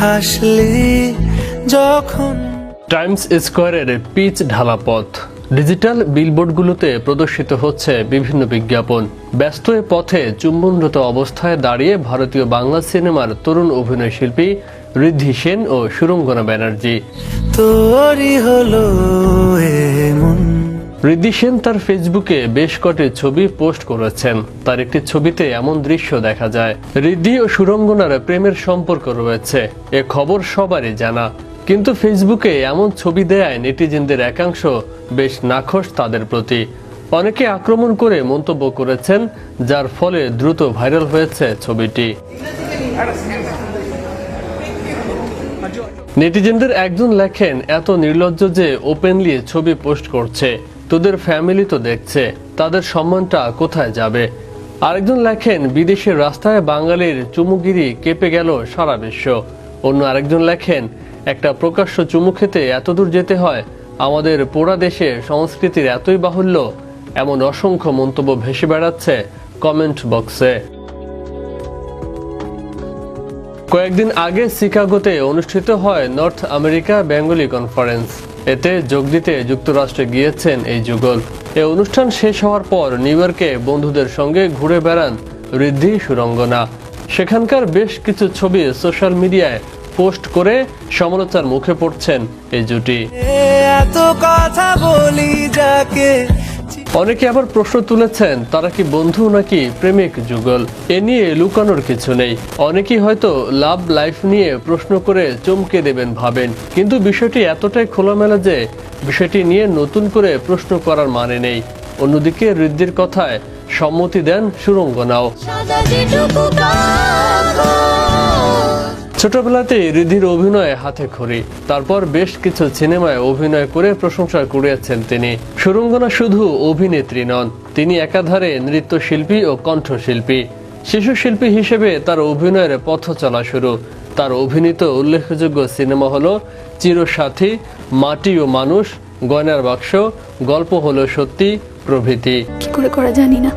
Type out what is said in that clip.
হাসলি যখন। Times স্কয়ারের pitch ঢালা পথ, ডিজিটাল বিলবোর্ডগুলোতে প্রদর্শিত হচ্ছে বিভিন্ন বিজ্ঞাপন। ব্যস্ত এ পথে চুম্বনরত অবস্থায় দাঁড়িয়ে ভারতীয় বাংলা সিনেমার তরুণ অভিনয় শিল্পী ঋদ্ধি সেন ও সুরঙ্গনা ব্যানার্জি। তোরই হলো এমন। ঋদ্ধি সেন তার ফেসবুকে বেশ কটি ছবি পোস্ট করেছেন। তার একটি ছবিতে এমন দৃশ্য দেখা যায়, ঋদ্ধি ও সুরঙ্গনার প্রেমের সম্পর্ক রয়েছে। এ খবর সবারই জানা, কিন্তু ফেসবুকে এমন ছবি দেয়ায় নেটিজেনদের একাংশ বেশ নাখোশ তাদের প্রতি। অনেকে আক্রমণ করে মন্তব্য করেছেন, যার ফলে দ্রুত ভাইরাল হয়েছে ছবিটি। নেটিজেনদের একজন লেখেন, এত নির্লজ্জ যে ওপেনলি ছবি পোস্ট করছে, তোদের ফ্যামিলি তো দেখছে, তাদের সম্মানটা কোথায় যাবে। আরেকজন লেখেন, বিদেশের রাস্তায় বাঙালির চুমুগিরি কেঁপে গেল সারা বিশ্ব। অন্য আরেকজন লেখেন, একটা প্রকাশ্য চুমু খেতে এত দূর যেতে হয়, আমাদের পোড়া দেশে সংস্কৃতির এতই বাহুল্য। এমন অসংখ্য মন্তব্য ভেসে বেড়াচ্ছে কমেন্ট বক্সে। কয়েকদিন আগে শিকাগোতে অনুষ্ঠিত হয় নর্থ আমেরিকা বেঙ্গলি কনফারেন্স। এতে যোগ দিতে যুক্তরাষ্ট্রে গিয়েছেন এই যুগল। এই অনুষ্ঠান শেষ হওয়ার পর নিউ ইয়র্কে বন্ধুদের সঙ্গে ঘুরে বেড়ান ঋদ্ধি সুরঙ্গনা। সেখানকার বেশ কিছু ছবি সোশ্যাল মিডিয়ায় পোস্ট করে সমালোচনার মুখে পড়ছেন এই জুটি। এত কথা বলি যাকে। অনেকে আবার প্রশ্ন তুলেছেন, তারা কি বন্ধু নাকি প্রেমিক যুগল? এ নিয়ে লুকানোর কিছু নেই। অনেকেই হয়তো লাভ লাইফ নিয়ে প্রশ্ন করে চমকে দেবেন ভাবেন, কিন্তু বিষয়টি এতটাই খোলামেলা যে বিষয়টি নিয়ে নতুন করে প্রশ্ন করার মানে নেই। অন্যদিকে ঋদ্ধির কথায় সম্মতি দেন সুরঙ্গনাও। ছোটবেলাতেই ঋদ্ধির অভিনয়ে হাতে খড়ি, তারপর বেশ কিছু সিনেমায় অভিনয় করে প্রশংসা কুড়িয়েছেন তিনি। সুরঙ্গনা শুধু অভিনেত্রী নন, তিনি একাধারে নৃত্যশিল্পী ও কণ্ঠশিল্পী। শিশু শিল্পী হিসেবে তার অভিনয়ের পথ চলা শুরু। তার অভিনীত উল্লেখযোগ্য সিনেমা হলো চিরসাথী, মাটি ও মানুষ, গয়নার বাক্স, গল্প হলো সত্যি প্রভৃতি। কি করে করা জানি না।